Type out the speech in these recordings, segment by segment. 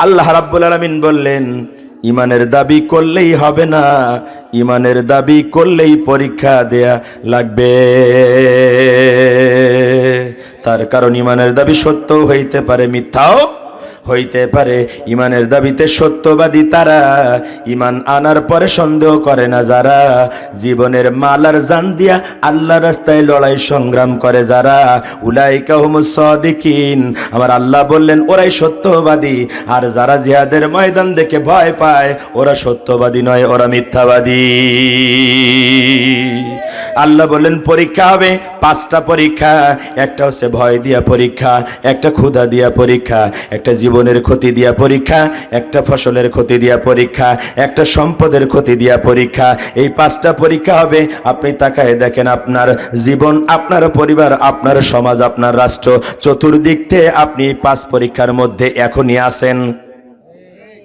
আল্লাহ রাব্বুল আলামিন বললেন, ইমানের দাবি করলেই হবে না, ইমানের দাবি করলেই পরীক্ষা দেয়া লাগবে। তার কারণ ইমানের দাবি সত্যও হইতে পারে, মিথ্যাও হইতে পারে। ইমানের দাবিতে সত্যবাদী তারা, ইমান আনার পরে সন্দেহ করে না যারা, জীবনের মাল আর জান দিয়া আল্লাহ রাস্তায় লড়াই সংগ্রাম করে যারা, উলাইকা হুমুস সাদিকিন। আমার আল্লাহ বললেন ওরাই সত্যবাদী। আর যারা জিহাদের ময়দান দেখে ভয় পায় ওরা সত্যবাদী নয়, ওরা মিথ্যাবাদী। আল্লাহ বললেন পরীক্ষা হবে, 5টা পরীক্ষা। একটা হচ্ছে ভয় দিয়া পরীক্ষা, একটা ক্ষুধা দিয়া পরীক্ষা, একটা জীবনের ক্ষতি দিয়া পরীক্ষা, একটা ফসলের ক্ষতি দিয়া পরীক্ষা, একটা সম্পদের ক্ষতি দিয়া পরীক্ষা। এই 5টা পরীক্ষা হবে। আপনি তাকায় দেখেন আপনার জীবন, আপনার পরিবার, আপনার সমাজ, আপনার রাষ্ট্র, চতুর্দিক থেকে আপনি 5 পরীক্ষার মধ্যে এখনই আছেন।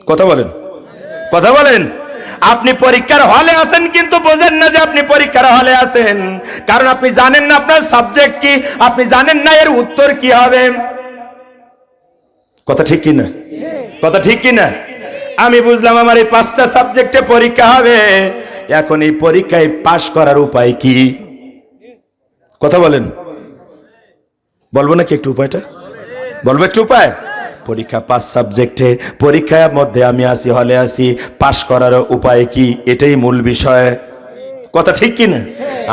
কথা বলেন, কথা বলেন। আপনি পরীক্ষার হলে আছেন কিন্তু বোঝেন না যে আপনি পরীক্ষার হলে আছেন, কারণ আপনি জানেন না আপনার সাবজেক্ট কি, আপনি জানেন না এর উত্তর কি হবে। কথা ঠিক কি না? কথা ঠিক কি না? আমি বুঝলাম আমার এই 5টা সাবজেক্টে পরীক্ষা হবে, এখন এই পরীক্ষায় পাশ করার উপায় কি? কথা বলেন। বলবো নাকি একটু উপায়টা? বলবো একটু উপায়? পরীক্ষা 5 সাবজেক্টে, পরীক্ষার মধ্যে আমি আসি, হলে আসি, পাশ করার উপায় কি, এটাই মূল বিষয়। কথা ঠিক কি না?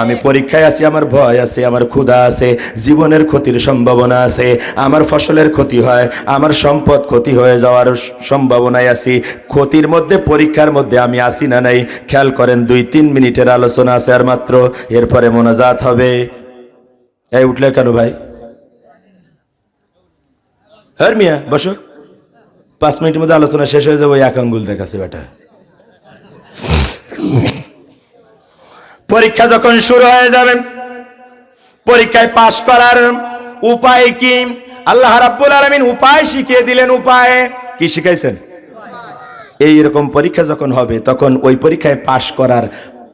আমি পরীক্ষায় আছি, আমার ভয় আছে, আমার ক্ষুধা আছে, জীবনের ক্ষতির সম্ভাবনা আছে, আমার ফসলের ক্ষতি হয়, আমার সম্পদ ক্ষতি হয়ে যাওয়ার সম্ভাবনায় আছি। ক্ষতির মধ্যে, পরীক্ষার মধ্যে আমি আসি না নাই? খেয়াল করেন, 2-3 মিনিটের আলোচনা আছে আর মাত্র, এরপরে মোনাজাত হবে। এই উঠলে কেন ভাই? হ্যাঁ মিয়া বসো, 5 মিনিটের মধ্যে আলোচনা শেষ হয়ে যাবে। ওই এক আঙ্গুল দেখাচ্ছে বেটা। পরীক্ষা যখন শুরু হয়ে যাবে, পরীক্ষায় পাশ করার উপায় কি? আল্লাহ রাব্বুল আলামিন উপায় শিখিয়ে দিলেন। উপায় কি শিখাইছেন? এইরকম পরীক্ষা যখন হবে তখন ওই পরীক্ষায় পাশ করার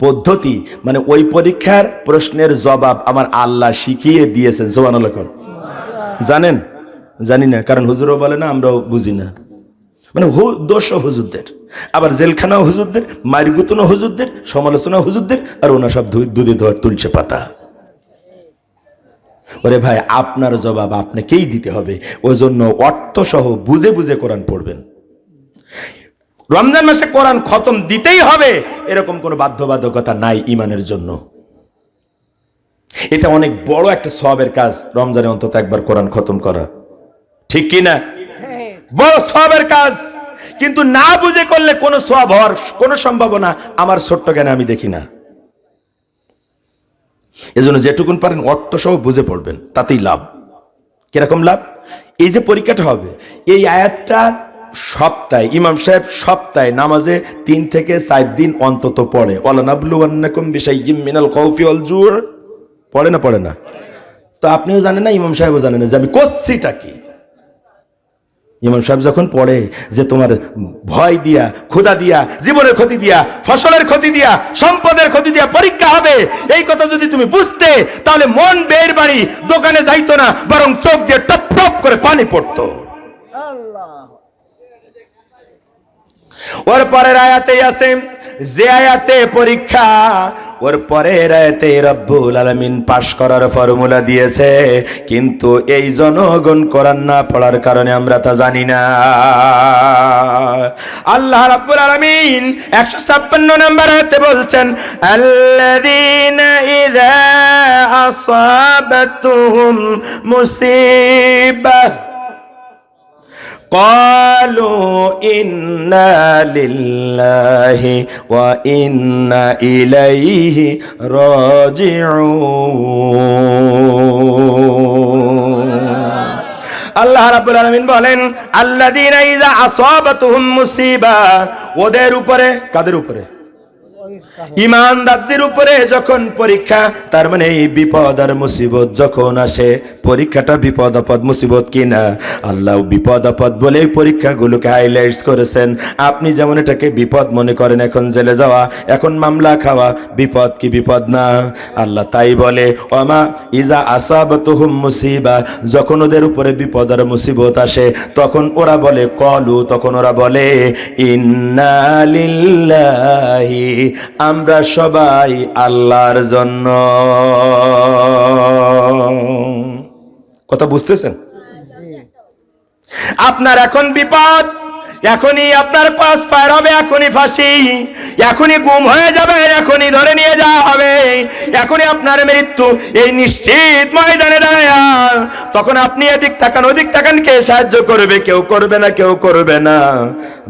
পদ্ধতি, মানে ওই পরীক্ষার প্রশ্নের জবাব আমার আল্লাহ শিখিয়ে দিয়েছেন। সুবহানাল্লাহ। জানেন? জানি না, কারণ হুজুরও বলে না, আমরাও বুঝি না। মানে দোষও হুজুরদের, আবার জেলখানাও হুজুরদের, মারগুতনও হুজুরদের, সমালোচনা হুজুরদের, আর ওনা সব দুধে ধোয়ার তুলছে পাতা। ওরে ভাই, আপনার জবাব আপনাকেই দিতে হবে। ওই জন্য অর্থ সহ বুঝে বুঝে কোরআন পড়বেন। রমজান মাসে কোরআন খতম দিতেই হবে এরকম কোনো বাধ্যবাধকতা নাই ইমানের জন্য। এটা অনেক বড় একটা সওয়াবের কাজ, রমজানে অন্তত একবার কোরআন খতম করা। ঠিক কি না? বড় সওয়াবের কাজ, কিন্তু না বুঝে করলে কোনো সওয়াব হওয়ার কোনো সম্ভাবনা আমার ছোট্ট জ্ঞানে আমি দেখি না। এজন্য যেটুকুন পারেন অর্থ সহ বুঝে পড়বেন, তাতেই লাভ। কিরকম লাভ? এই যে পরীক্ষাটা হবে, এই আয়াতটা সপ্তাহে ইমাম সাহেব সপ্তাহে নামাজে 3 থেকে 4 দিন অন্তত পড়ে। ওয়ালানাবলুওয়ান্নাকুম বিশাইয়্যিম মিনাল খাউফি ওয়াল জুর। পড়ে না? পড়ে না? তো আপনিও জানেন না, ইমাম সাহেবও জানেন না যে আমি করছিটা কি। ইমাম সাহেব যখন পড়ে যে তোমার ভয় দিয়া, ক্ষুধা দিয়া, জীবনের ক্ষতি দিয়া, ফসলের ক্ষতি দিয়া, সম্পদের ক্ষতি দিয়া পরীক্ষা হবে, এই কথা যদি তুমি বুঝতে, তাহলে মন বের বাড়ি দোকানে যাইতো না, বরং চোখ দিয়ে টপ টপ করে পানি পড়তো। ওর পরের আয়াতেই আছে, যে আয়াতে পরীক্ষা, ওর পরের আয়াতে রব্বুল আলামিন পাশ করার ফর্মুলা দিয়েছে, কিন্তু এই জনগণ কোরআন না পড়ার কারণে আমরা তা জানি না। আল্লাহ রাব্বুল আলামিন 156 নম্বর আয়াতে বলছেন, আল্লাযীনা ইযা আসাবাতুহুম মুসিবাহ قالوا إنا لله وإنا إليه راجعون। আল্লাহ রাব্বুল আলামিন বলেন, আল্লাযীনা ইযা আসাবাতুহুম মুসিবা, ওদের উপরে, কাদের উপরে? ইমানদারদের উপরে যখন পরীক্ষা, তার মানে এই বিপদ আর মুসিবত যখন আসে, পরীক্ষাটা বিপদ আপদ মুসিবত কিনা, আল্লাহ বিপদ আপদ বলে পরীক্ষাগুলোকে হাইলাইটস করেছেন। আপনি যেমন এটাকে বিপদ মনে করেন, এখন জেলে যাওয়া, এখন মামলা খাওয়া, বিপদ কি বিপদ না? আল্লাহ তাই বলে, ওমা ইজা আসাবাতুহুম মুসিবা, যখন ওদের উপরে বিপদ আর মুসিবত আসে, তখন ওরা বলে কলু, তখন ওরা বলে ইন্না লিল্লাহি, আমরা সবাই আল্লাহর জন্য। কথা বুঝতেছেন? আপনার এখন বিপদ, এখনই আপনার পাস ফায়ার হবে, এখনই ফাঁসি, এখনই গুম হয়ে যাবে, এখনই ধরে নিয়ে যাওয়া হবে, এখনই আপনার মৃত্যু এই নিশ্চিত ময়দানে দাঁড়ায়। তখন আপনি এদিক তাকান ওদিক তাকান, কে সাহায্য করবে? কেউ করবে না, কেউ করবে না।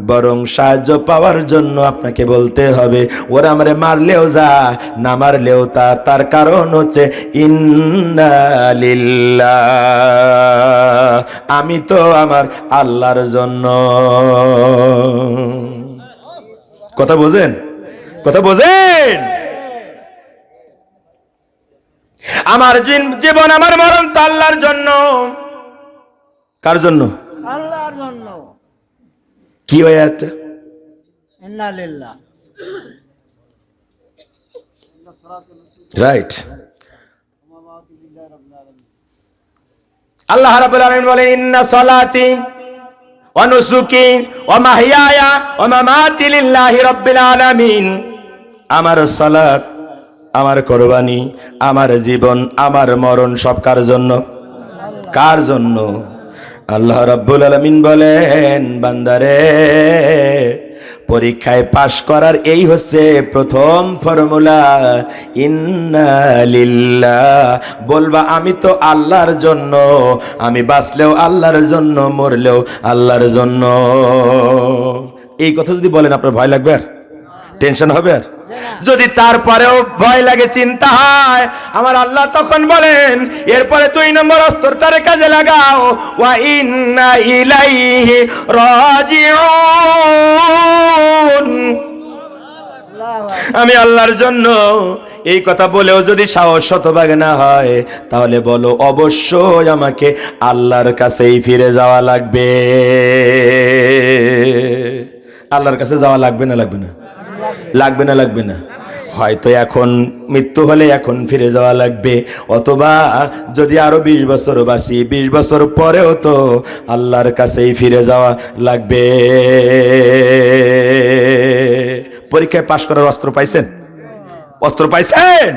বরং সাহায্য পাওয়ার জন্য আপনাকে বলতে হবে, ওরা আমারে মারলেও যা, না মারলেও তা। তার কারণ হচ্ছে ইন্না লিল্লাহ, আমি তো আমার আল্লাহর জন্য। কথা বোঝেন? কথা বোঝেন? আমার জীবন আমার মরণ তো আল্লাহর জন্য। কার জন্য? আল্লাহর জন্য। কি হয় একটা ইন্না লিল্লাহ, রাইট। আল্লাহ রাব্বুল আলামিন বলেন, ইন্না সালাতি ওয়া নুসুকি ওয়া মাহইয়ায়া ওয়া মামাতি লিল্লাহি রাব্বিল আলামিন। আমার সালাত, আমার কুরবানি, আমার জীবন, আমার মরণ সব কার জন্য? কার জন্য? আল্লাহ রাব্বুল আলামিন বলেন, বান্দারে, পরীক্ষায় পাশ করার এই হচ্ছে প্রথম ফর্মুলা, ইন্না লিল্লাহ। বলবা আমি তো আল্লাহর জন্য, আমি বাঁচলেও আল্লাহর জন্য, মরলেও আল্লাহর জন্য। এই কথা যদি বলেন, আপনার ভয় লাগবে? আর টেনশন হবে? আর যদি তারপরেও ভয় লাগে, চিন্তা হয়, আমার আল্লাহ তখন বলেন, এরপরে 2 নম্বর অস্ত্রটারে কাজে লাগাও, ওয়া ইন্না ইলাইহি রাজিউন। আমি আল্লাহর জন্য এই কথা বলেও যদি সাহস শতভাগ না হয়, তাহলে বলো অবশ্যই আমাকে আল্লাহর কাছেই ফিরে যাওয়া লাগবে। আল্লাহর কাছে যাওয়া লাগবে না? লাগবে না? লাগবে না? লাগবে না? হয়তো এখন মৃত্যু হলে এখন ফিরে যাওয়া লাগবে, অথবা যদি আরো 20 বছর বাঁচি, 20 বছর পরেও তো আল্লাহর কাছেই ফিরে যাওয়া লাগবে। পরীক্ষায় পাশ করার অস্ত্র পাইছেন? অস্ত্র পাইছেন?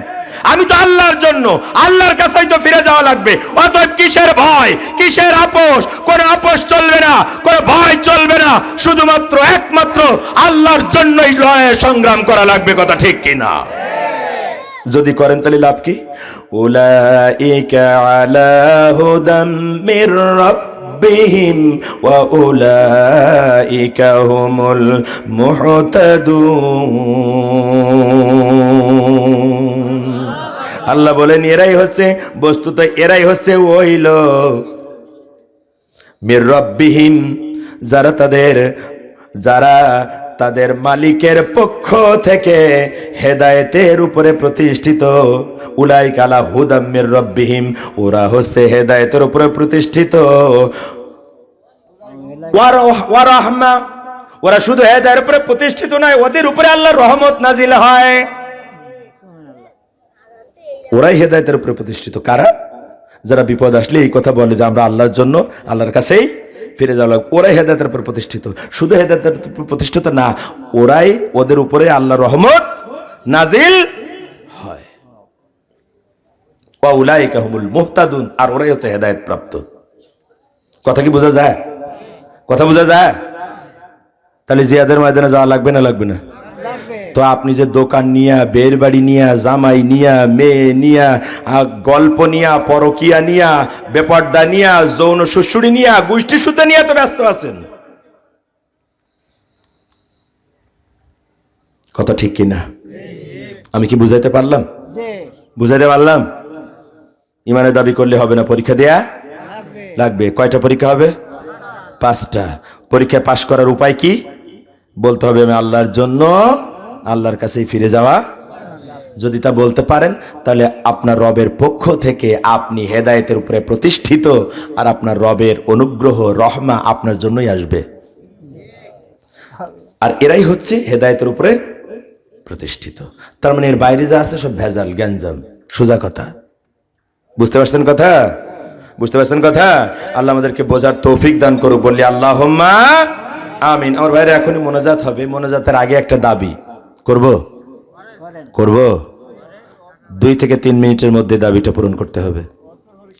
আমি তো আল্লাহর জন্য, আল্লাহর কাছেই তো ফিরে যাওয়া লাগবে। অতএব কিসের ভয়, কিসের আপোষ? কোনো আপোষ চলবে না, কোনো ভয় চলবে না, শুধুমাত্র একমাত্র আল্লাহর জন্যই লড়াই সংগ্রাম করা লাগবে। কথা ঠিক কিনা? যদি করেন তাহলে লাভ কি? উলাইকা আলা হুদাম মির রাব্বিহিম ওয়া উলাইকা হুমুল মুহতাদুন। আল্লাহ বলেন, এরাই হচ্ছে, বস্তুত এরাই হচ্ছে ওই লোক, মির রাব্বিহিম, যারা তাদের মালিকের পক্ষ থেকে হেদায়েতের উপরে প্রতিষ্ঠিত। উলাইকা আলা হুদাম মির রাব্বিহিম, ওরা হচ্ছে হেদায়েতের উপরে প্রতিষ্ঠিত। ওয়া রাহমা, ওরা শুধু হেদায়েতের উপরে প্রতিষ্ঠিত নয়, ওদের উপরে আল্লাহর রহমত নাজিল হয়। ওরাই হেদায়েতের উপরে প্রতিষ্ঠিত। কারা? যারা বিপদ আসলে এই কথা বলে যে আমরা আল্লাহর জন্য, আল্লাহর কাছেই ফিরে যাওয়া লাগবে। ওরাই হেদায়েতের উপর প্রতিষ্ঠিত। শুধু হেদায়েতের উপর প্রতিষ্ঠিত না, ওরাই, ওদের উপরে আল্লাহর রহমত নাজিল হয়। ওয়া উলাইকা হুমুল মুহতাদুন, আর ওরাই হচ্ছে হেদায়েত প্রাপ্ত। কথা কি বোঝা যায়? কথা বোঝা যায়? তাহলে জিহাদের ময়দানে যাওয়া লাগবে না? লাগবে না? তো আপনি যে দোকান নিয়া, বের বাড়ি নিয়া, জামাই নিয়া, মেয়ে নিয়া, গল্প নিয়া, পরকিয়া নিয়া, বেপর্দা নিয়া, যৌন শ্বশুরি নিয়া, গোষ্ঠী সুদ্ধা নিয়ে তো ব্যস্ত আছেন। কথা ঠিক কিনা? আমি কি বুঝাইতে পারলাম? বুঝাইতে পারলাম? ইমানের দাবি করলে হবে না, পরীক্ষা দেয়া লাগবে। কয়টা পরীক্ষা হবে? 5টা। পরীক্ষায় পাশ করার উপায় কি? বলতে হবে আমি আল্লাহর জন্য আল্লাহর কাছেই ফিরে যাওয়া। যদি তা বলতে পারেন তাহলে আপনার রবের পক্ষ থেকে আপনি হেদায়েতের উপরে প্রতিষ্ঠিত, আর আপনার রবের অনুগ্রহ রহমা আপনার জন্যই আসবে। আর এরাই হচ্ছে হেদায়েতের উপরে প্রতিষ্ঠিত। তার মানে এর বাইরে যা আছে সব ভেজাল গ্যাঞ্জাম। সোজা কথা। বুঝতে পারছেন কথা? বুঝতে পারছেন কথা? আল্লাহ আমাদেরকে বোঝার তৌফিক দান করুক, বললি আল্লাহুম্মা আমিন। আমার ভাইরা এখনই মোনাজাত হবে, মোনাজাতের আগে একটা দাবি করব। করব 2 থেকে 3 মিনিটের মধ্যে দাবিটা পূরণ করতে হবে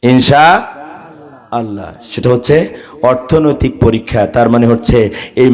ইনশাআল্লাহ। সেটা হচ্ছে অর্থনৈতিক পরীক্ষা। তার মানে হচ্ছে এই